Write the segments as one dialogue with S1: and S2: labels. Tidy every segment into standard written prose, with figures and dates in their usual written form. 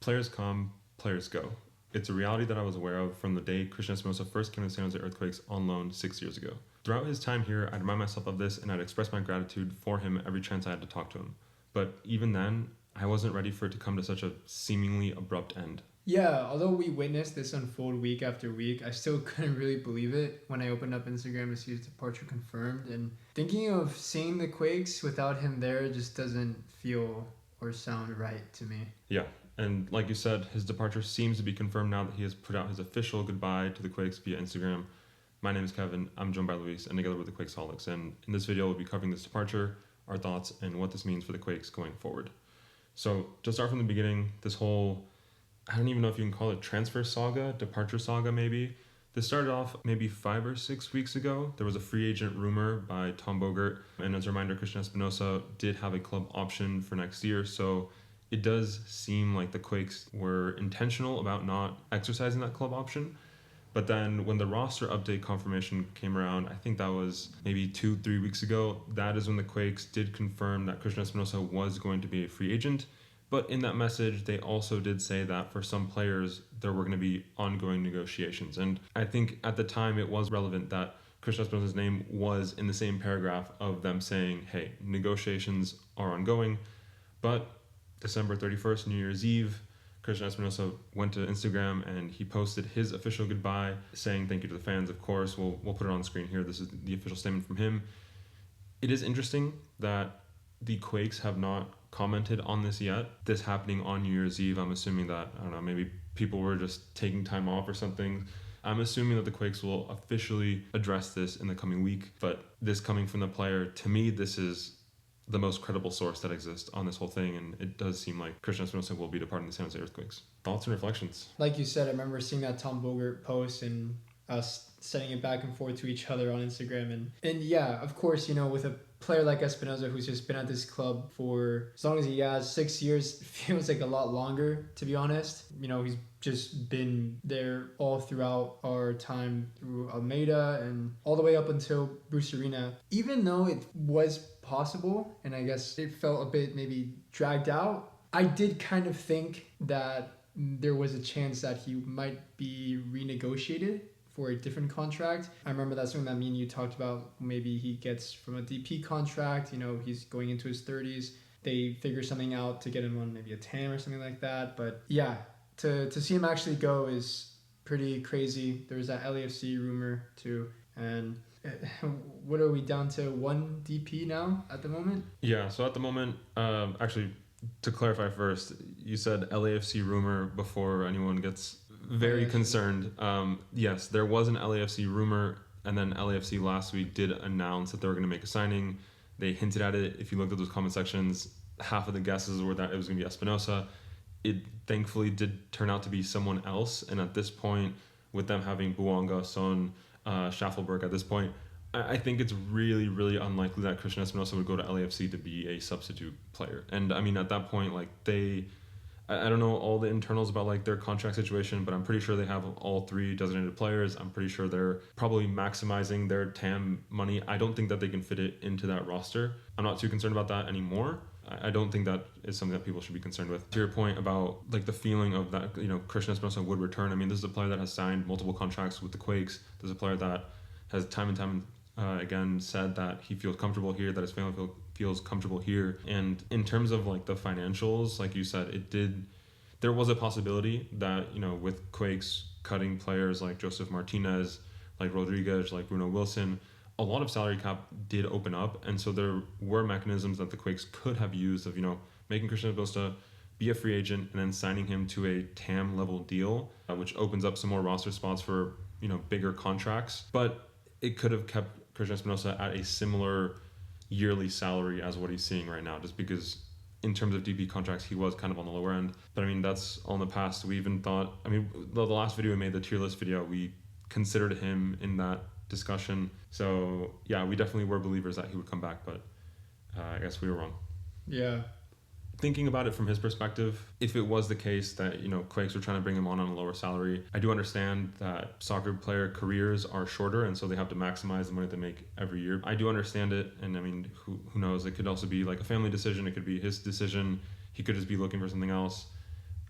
S1: Players come, players go. It's a reality that I was aware of from the day Cristian Espinoza first came to San Jose Earthquakes on loan 6 years ago. Throughout his time here, I'd remind myself of this and I'd express my gratitude for him every chance I had to talk to him. But even then, I wasn't ready for it to come to such a seemingly abrupt end.
S2: Yeah, although we witnessed this unfold week after week, I still couldn't really believe it when I opened up Instagram to see his departure confirmed. And thinking of seeing the Quakes without him there just doesn't feel or sound right to me.
S1: Yeah, and like you said, his departure seems to be confirmed now that he has put out his official goodbye to the Quakes via Instagram. My name is Kevin, I'm joined by Luis, and together with the Quakesaholics. And in this video, we'll be covering this departure, our thoughts, and what this means for the Quakes going forward. So to start from the beginning, this whole, I don't even know if you can call it transfer saga, departure saga maybe. This started off maybe 5 or 6 weeks ago. There was a free agent rumor by Tom Bogert. And as a reminder, Cristian Espinoza did have a club option for next year. So it does seem like the Quakes were intentional about not exercising that club option. But then when the roster update confirmation came around, I think that was maybe 2-3 weeks ago, that is when the Quakes did confirm that Cristian Espinoza was going to be a free agent. But in that message, they also did say that for some players, there were going to be ongoing negotiations. And I think at the time it was relevant that Cristian Espinoza's name was in the same paragraph of them saying, hey, negotiations are ongoing. But December 31st, New Year's Eve, Cristian Espinoza went to Instagram and he posted his official goodbye, saying thank you to the fans, of course. We'll put it on screen here. This is the official statement from him. It is interesting that the Quakes have not commented on this yet. This happening on New Year's Eve, I'm assuming that, I don't know, maybe people were just taking time off or something. I'm assuming that the Quakes will officially address this in the coming week, but this coming from the player, to me, this is the most credible source that exists on this whole thing, and it does seem like Cristian Espinoza will be departing the San Jose Earthquakes. Thoughts and reflections?
S2: Like you said, I remember seeing that Tom Bogert post and us sending it back and forth to each other on Instagram. And yeah, of course, with a player like Espinoza who's just been at this club for as long as he has, 6 years, feels like a lot longer, to be honest. He's just been there all throughout our time through Almeida and all the way up until Bruce Arena. Even though it was possible, and I guess it felt a bit maybe dragged out, I did kind of think that there was a chance that he might be renegotiated for a different contract. I remember that's something that me and you talked about. Maybe he gets from a DP contract, he's going into his 30s. They figure something out to get him on maybe a TAM or something like that. But yeah, to see him actually go is pretty crazy. There's that LAFC rumor too. And what are we down to, 1 DP now at the moment?
S1: Yeah, so at the moment, actually, to clarify first, you said LAFC rumor before anyone gets very concerned. Yes, there was an LAFC rumor, and then LAFC last week did announce that they were going to make a signing. They hinted at it. If you looked at those comment sections, half of the guesses were that it was going to be Espinoza. It thankfully did turn out to be someone else, and at this point, with them having Buonga, Son, Schaffelberg at this point, I think it's really, really unlikely that Cristian Espinoza would go to LAFC to be a substitute player. And I mean, at that point, I don't know all the internals about their contract situation, but I'm pretty sure they have all 3 designated players. I'm pretty sure they're probably maximizing their TAM money. I don't think that they can fit it into that roster. I'm not too concerned about that anymore. I don't think that is something that people should be concerned with. To your point about the feeling of that, Cristian Espinoza would return. I mean, this is a player that has signed multiple contracts with the Quakes. This is a player that has time and time again said that he feels comfortable here, that his family feels comfortable here. And in terms of the financials, like you said, there was a possibility that, with Quakes cutting players like Joseph Martinez, like Rodriguez, like Bruno Wilson, a lot of salary cap did open up. And so there were mechanisms that the Quakes could have used of, making Cristian Espinoza be a free agent and then signing him to a TAM level deal, which opens up some more roster spots for, bigger contracts. But it could have kept Cristian Espinoza at a similar yearly salary as what he's seeing right now, just because in terms of DP contracts, he was kind of on the lower end. But I mean, that's all in the past. We even thought, the last video we made, the tier list video, we considered him in that discussion. So yeah, we definitely were believers that he would come back, but I guess we were wrong.
S2: Yeah.
S1: Thinking about it from his perspective, if it was the case that, Quakes were trying to bring him on a lower salary, I do understand that soccer player careers are shorter, and so they have to maximize the money they make every year. I do understand it, and I mean, who knows? It could also be a family decision. It could be his decision. He could just be looking for something else.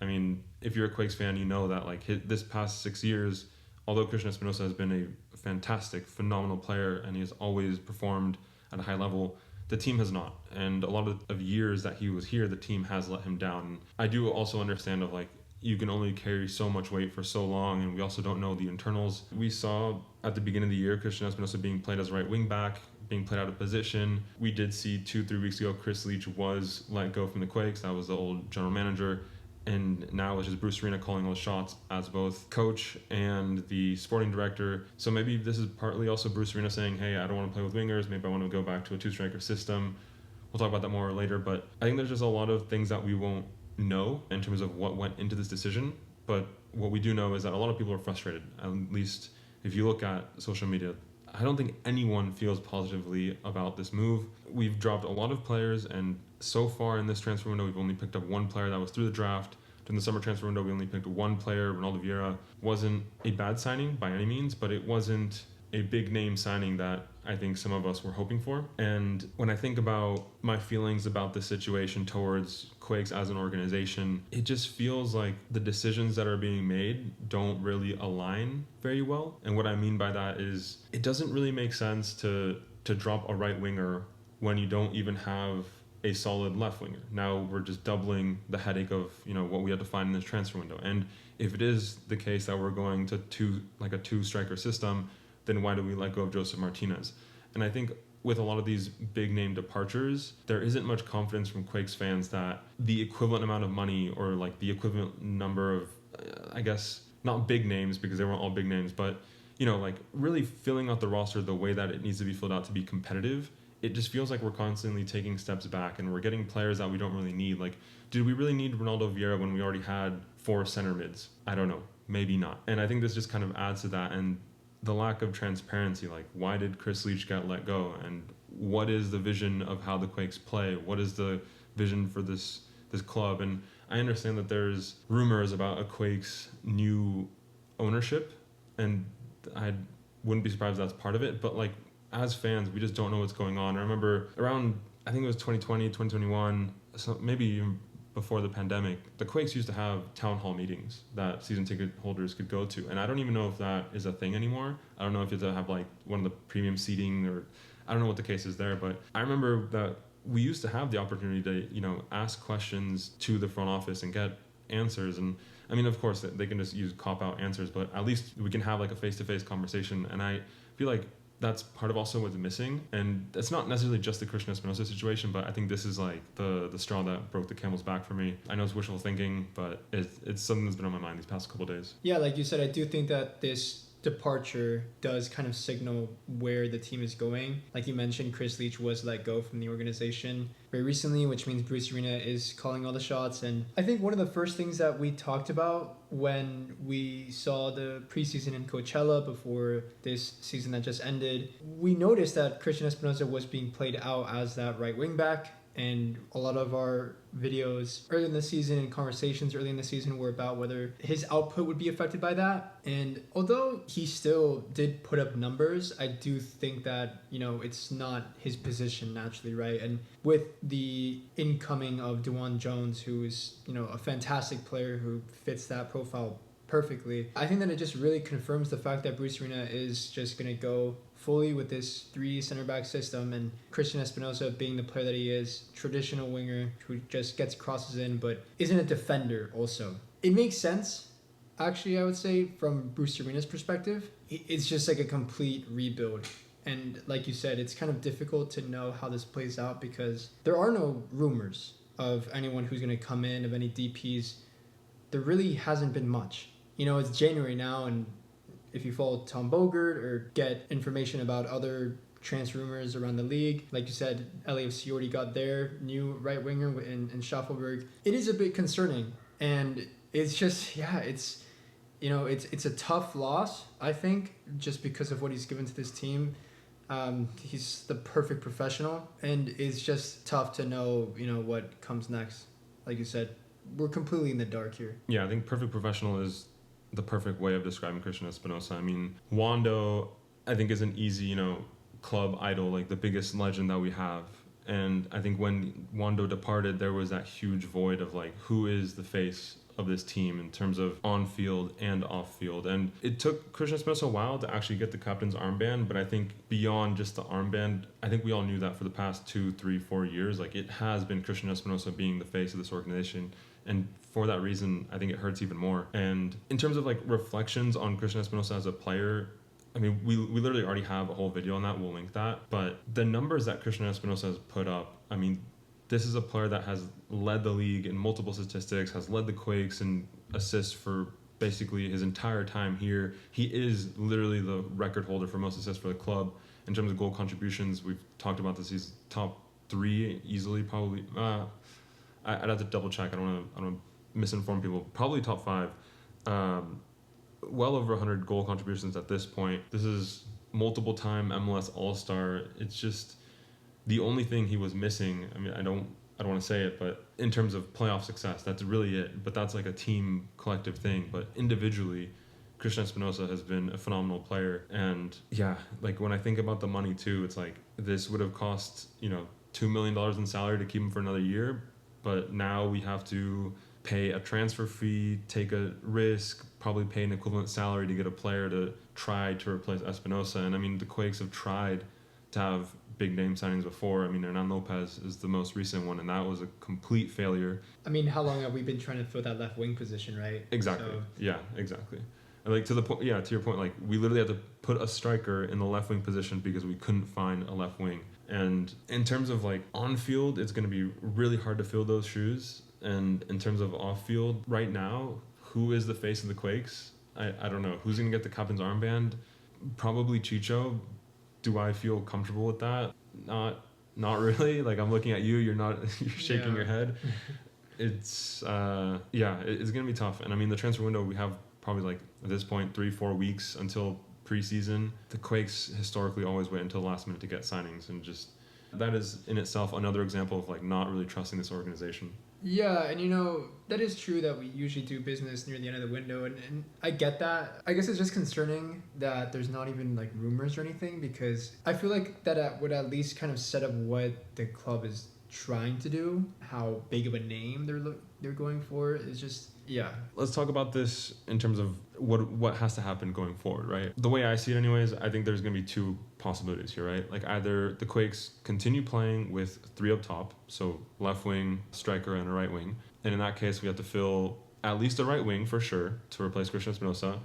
S1: I mean, if you're a Quakes fan, you know that like this past 6 years, although Cristian Espinoza has been a fantastic, phenomenal player and he has always performed at a high level, the team has not. And a lot of years that he was here, the team has let him down. I do also understand of like, you can only carry so much weight for so long, and we also don't know the internals. We saw at the beginning of the year Cristian Espinoza being played as right wing back, being played out of position. We did see 2-3 weeks ago Chris Leach was let go from the Quakes. That was the old general manager. And now it's just Bruce Arena calling all the shots as both coach and the sporting director. So maybe this is partly also Bruce Arena saying, hey, I don't want to play with wingers. Maybe I want to go back to a 2-striker system. We'll talk about that more later. But I think there's just a lot of things that we won't know in terms of what went into this decision. But what we do know is that a lot of people are frustrated. At least if you look at social media, I don't think anyone feels positively about this move. We've dropped a lot of players, and so far in this transfer window, we've only picked up one player that was through the draft. During the summer transfer window, we only picked one player. Ronaldo Vieira wasn't a bad signing by any means, but it wasn't a big name signing that I think some of us were hoping for. And when I think about my feelings about the situation towards Quakes as an organization, it just feels like the decisions that are being made don't really align very well. And what I mean by that is it doesn't really make sense to drop a right winger when you don't even have a solid left winger. Now we're just doubling the headache of, what we had to find in this transfer window. And if it is the case that we're going to a two-striker system, then why do we let go of Joseph Martinez? And I think with a lot of these big name departures, there isn't much confidence from Quakes fans that the equivalent amount of money or like the equivalent number of, I guess, not big names because they weren't all big names, but, like really filling out the roster the way that it needs to be filled out to be competitive. It just feels like we're constantly taking steps back and we're getting players that we don't really need. Like, did we really need Ronaldo Vieira when we already had 4 center mids? I don't know. Maybe not. And I think this just kind of adds to that. And the lack of transparency, like why did Chris Leach get let go, and what is the vision of how the Quakes play? What is the vision for this club? And I understand that there's rumors about a Quakes new ownership, and I wouldn't be surprised if that's part of it, but like as fans, we just don't know what's going on. I remember around, I think it was 2020, 2021, so maybe even before the pandemic, the Quakes used to have town hall meetings that season ticket holders could go to. And I don't even know if that is a thing anymore. I don't know if you have to have like one of the premium seating, or I don't know what the case is there. But I remember that we used to have the opportunity to, ask questions to the front office and get answers. And I mean, of course, they can just use cop-out answers, but at least we can have like a face-to-face conversation. And I feel like that's part of also what's missing. And it's not necessarily just the Cristian Espinoza situation, but I think this is like the straw that broke the camel's back for me. I know it's wishful thinking, but it's something that's been on my mind these past couple of days.
S2: Yeah, like you said, I do think that this departure does kind of signal where the team is going. Like you mentioned, Chris Leach was let go from the organization very recently, which means Bruce Arena is calling all the shots. And I think one of the first things that we talked about when we saw the preseason in Coachella before this season that just ended, we noticed that Cristian Espinoza was being played out as that right wing back. And a lot of our videos early in the season and conversations early in the season were about whether his output would be affected by that. And although he still did put up numbers, I do think that, it's not his position naturally, right? And with the incoming of DeJuan Jones, who is, a fantastic player who fits that profile perfectly, I think that it just really confirms the fact that Bruce Arena is just going to go fully with this 3 center back system, and Cristian Espinoza being the player that he is, traditional winger who just gets crosses in but isn't a defender also. It makes sense, actually, I would say, from Bruce Arena's perspective. It's just like a complete rebuild. And like you said, it's kind of difficult to know how this plays out because there are no rumors of anyone who's going to come in, of any DPs. There really hasn't been much. It's January now, and if you follow Tom Bogert or get information about other transfer rumors around the league, like you said, LAFC already got their new right winger in Schaffelberg. It is a bit concerning, and it's just, it's a tough loss, I think, just because of what he's given to this team. He's the perfect professional, and it's just tough to know, what comes next. Like you said, we're completely in the dark here.
S1: Yeah, I think perfect professional is the perfect way of describing Cristian Espinoza. I mean, Wando, I think, is an easy, club idol, like the biggest legend that we have. And I think when Wando departed, there was that huge void of like, who is the face of this team in terms of on field and off field. And it took Cristian Espinoza a while to actually get the captain's armband, but I think beyond just the armband, I think we all knew that for the past 2, 3, 4 years, like it has been Cristian Espinoza being the face of this organization. And for that reason, I think it hurts even more. And in terms of like reflections on Cristian Espinoza as a player, I mean, we literally already have a whole video on that. We'll link that. But the numbers that Cristian Espinoza has put up, I mean, this is a player that has led the league in multiple statistics, has led the Quakes in assists for basically his entire time here. He is literally the record holder for most assists for the club. In terms of goal contributions, we've talked about this. He's top 3 easily, probably. I'd have to double check. I don't want to misinform people. Probably top 5. Well over 100 goal contributions at this point. This is multiple time MLS All-Star. It's just the only thing he was missing. I mean, I don't want to say it, but in terms of playoff success, that's really it. But that's like a team collective thing. But individually, Cristian Espinoza has been a phenomenal player. And yeah, like when I think about the money too, it's like this would have cost, $2 million in salary to keep him for another year. But now we have to pay a transfer fee, take a risk, probably pay an equivalent salary to get a player to try to replace Espinoza. And I mean, the Quakes have tried to have big name signings before. I mean, Hernan Lopez is the most recent one, and that was a complete failure.
S2: I mean, how long have we been trying to fill that left wing position, right?
S1: Exactly. So. Yeah, exactly. And like to your point, like we literally had to put a striker in the left wing position because we couldn't find a left wing. And in terms of like on field, it's going to be really hard to fill those shoes. And in terms of off field, right now, who is the face of the Quakes? I don't know. Who's going to get the captain's armband? Probably Chicho. Do I feel comfortable with that? Not really. Like I'm looking at you. You're shaking your head. It's it's going to be tough. And I mean, the transfer window, we have probably like at this point 3-4 weeks until preseason. The Quakes historically always wait until the last minute to get signings, and just that is in itself another example of like not really trusting this organization.
S2: Yeah, and that is true that we usually do business near the end of the window, and I get that. I guess it's just concerning that there's not even like rumors or anything, because I feel like that would at least kind of set up what the club is trying to do, how big of a name they're going for. Is just
S1: Let's talk about this in terms of what has to happen going forward, right? The way I see it anyways, I think there's going to be 2 possibilities here, right? Like either the Quakes continue playing with 3 up top, so left wing, striker, and a right wing. And in that case, we have to fill at least a right wing for sure to replace Cristian Espinoza.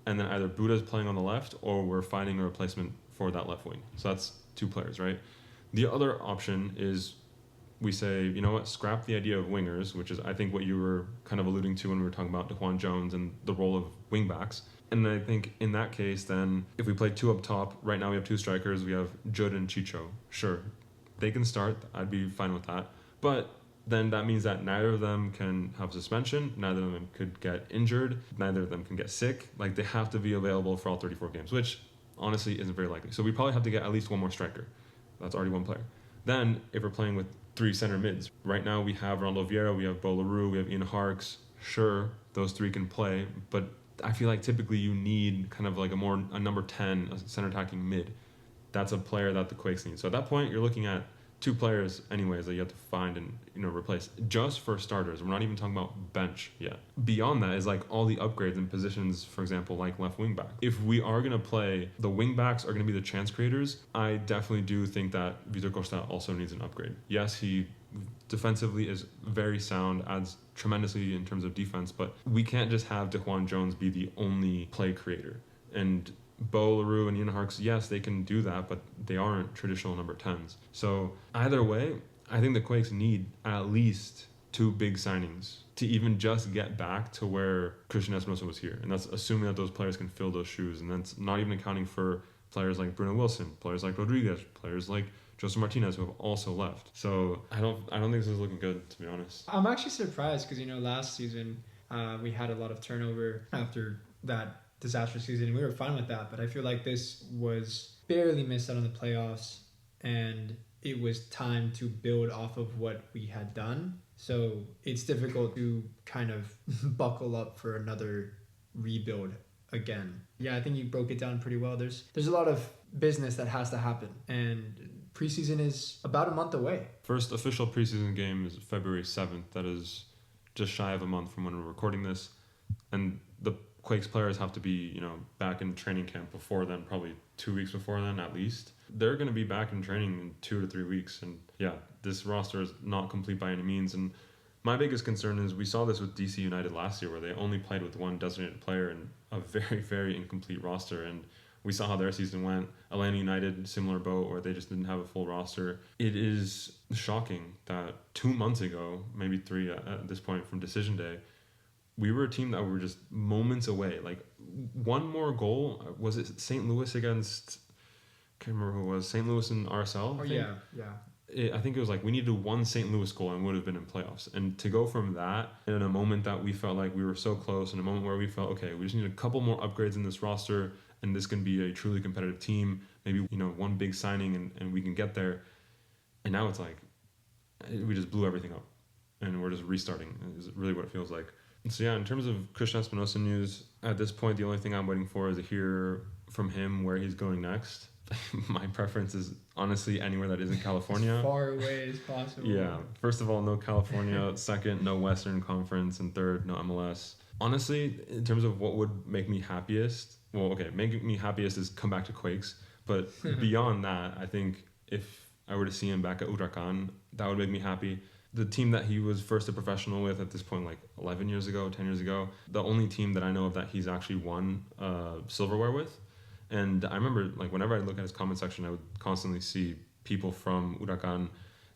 S1: And then either Buda's playing on the left or we're finding a replacement for that left wing. So that's 2 players, right? The other option is we say, you know what, scrap the idea of wingers, which is I think what you were kind of alluding to when we were talking about DeJuan Jones and the role of wingbacks. And I think in that case, then if we play 2 up top, right now we have 2 strikers, we have Judd and Chicho. Sure, they can start. I'd be fine with that. But then that means that neither of them can have suspension, neither of them could get injured, neither of them can get sick. Like they have to be available for all 34 games, which honestly isn't very likely. So we probably have to get at least 1 more striker. That's already 1 player. Then if we're playing with 3 center mids, right now we have Ronaldo Vieira, we have Bo LaRue, we have Ian Harkes. Sure, those 3 can play, but I feel like typically you need kind of like a number 10, a center attacking mid. That's a player that the Quakes need. So at that point, you're looking at 2 players anyways that you have to find and replace just for starters. We're not even talking about bench yet. Beyond that is like all the upgrades in positions, for example, like left wing back. If we are going to play, the wing backs are going to be the chance creators. I definitely do think that Vitor Costa also needs an upgrade. Yes, he defensively is very sound, adds tremendously in terms of defense, but we can't just have DeJuan Jones be the only play creator. And Bo LaRue and Ian Harkes, yes, they can do that, but they aren't traditional number 10s. So either way, I think the Quakes need at least 2 big signings to even just get back to where Cristian Espinoza was here. And that's assuming that those players can fill those shoes. And that's not even accounting for players like Bruno Wilson, players like Rodriguez, players like Joseph Martinez, who have also left. So I don't think this is looking good, to be honest.
S2: I'm actually surprised because, last season we had a lot of turnover after that disastrous season, and we were fine with that, but I feel like this was barely missed out on the playoffs, and it was time to build off of what we had done. So it's difficult to kind of buckle up for another rebuild again. Yeah, I think you broke it down pretty well. There's a lot of business that has to happen, and preseason is about a month away.
S1: First official preseason game is February 7th. That is just shy of a month from when we're recording this, and the Quakes players have to be, back in training camp before then, probably 2 weeks before then at least. They're going to be back in training in 2 to 3 weeks, and yeah, this roster is not complete by any means. And my biggest concern is we saw this with DC United last year, where they only played with one designated player and a very, very incomplete roster. And we saw how their season went. Atlanta United, similar boat, where they just didn't have a full roster. It is shocking that 2 months ago, maybe 3 at this point from decision day, we were a team that were just moments away. Like, one more goal, was it St. Louis against, I can't remember who it was, St. Louis and RSL? I think it was like we needed one St. Louis goal and would have been in playoffs. And to go from that in a moment that we felt like we were so close, in a moment where we felt, okay, we just need a couple more upgrades in this roster and this can be a truly competitive team, maybe, one big signing and we can get there. And now it's like, we just blew everything up and we're just restarting, is really what it feels like. So yeah, in terms of Cristian Espinoza news, at this point, the only thing I'm waiting for is to hear from him where he's going next. My preference is honestly anywhere that isn't California.
S2: As far away as possible.
S1: Yeah. First of all, no California. Second, no Western Conference. And third, no MLS. Honestly, in terms of what would make me happiest, making me happiest is come back to Quakes. But beyond that, I think if I were to see him back at Huracan, that would make me happy. The team that he was first a professional with at this point, like 11 years ago, 10 years ago, the only team that I know of that he's actually won silverware with. And I remember, like, whenever I look at his comment section, I would constantly see people from Huracan,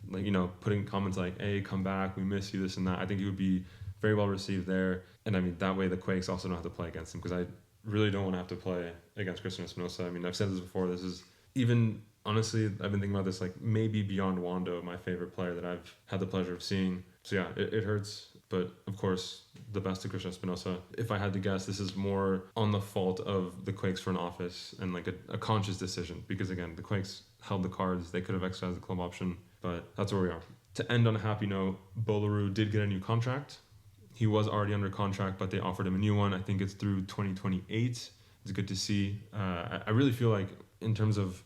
S1: like, putting comments like, hey, come back, we miss you, this and that. I think he would be very well received there. And I mean, that way the Quakes also don't have to play against him, because I really don't want to have to play against Cristian Espinoza. I mean, I've said this before, this is even... Honestly, I've been thinking about this, like, maybe beyond Wando, my favorite player that I've had the pleasure of seeing. So yeah, it hurts. But of course, the best to Cristian Espinoza. If I had to guess, this is more on the fault of the Quakes front office and like a conscious decision. Because again, the Quakes held the cards. They could have exercised the club option. But that's where we are. To end on a happy note, Bolaru did get a new contract. He was already under contract, but they offered him a new one. I think it's through 2028. It's good to see. I really feel like in terms of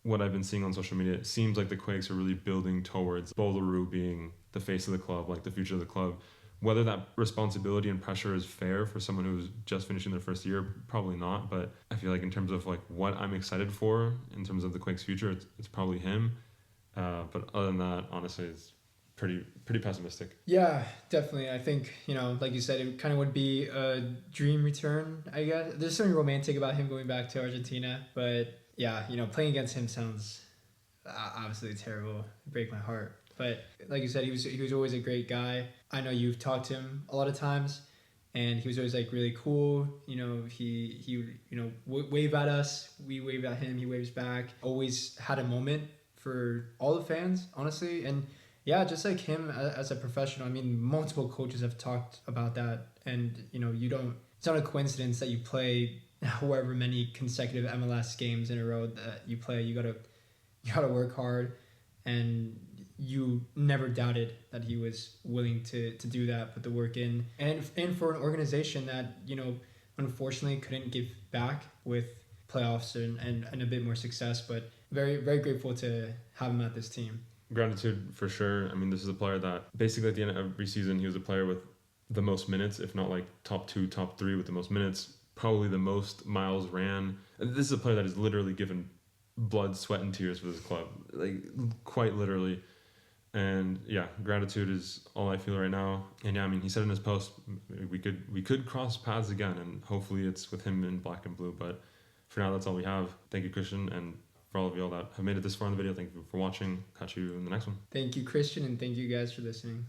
S1: what I've been seeing on social media, it seems like the Quakes are really building towards Bolaru being the face of the club, like the future of the club. Whether that responsibility and pressure is fair for someone who's just finishing their first year, probably not. But I feel like in terms of like what I'm excited for in terms of the Quakes' future, it's probably him. But other than that, honestly, it's pretty pessimistic.
S2: Yeah, definitely. I think, like you said, it kind of would be a dream return, I guess. There's something romantic about him going back to Argentina, but yeah, playing against him sounds absolutely terrible. Break my heart. But like you said, he was always a great guy. I know you've talked to him a lot of times, and he was always like really cool. He would wave at us, we wave at him, he waves back. Always had a moment for all the fans, honestly. And yeah, just like him as a professional. I mean, multiple coaches have talked about that, and it's not a coincidence that you play however many consecutive MLS games in a row that you play. You gotta work hard, and you never doubted that he was willing to do that, put the work in, and for an organization that unfortunately couldn't give back with playoffs and a bit more success, but very, very grateful to have him at this team.
S1: Gratitude for sure. I mean, this is a player that basically at the end of every season, he was a player with the most minutes, if not like top 2, top 3 with the most minutes, probably the most miles ran. This is a player that has literally given blood, sweat, and tears for this club, like quite literally. And yeah, gratitude is all I feel right now. And yeah, I mean, he said in his post, we could cross paths again, and hopefully it's with him in black and blue. But for now, that's all we have. Thank you, Christian, and for all of y'all that have made it this far in the video, thank you for watching. Catch you in the next one.
S2: Thank you, Christian, and thank you guys for listening.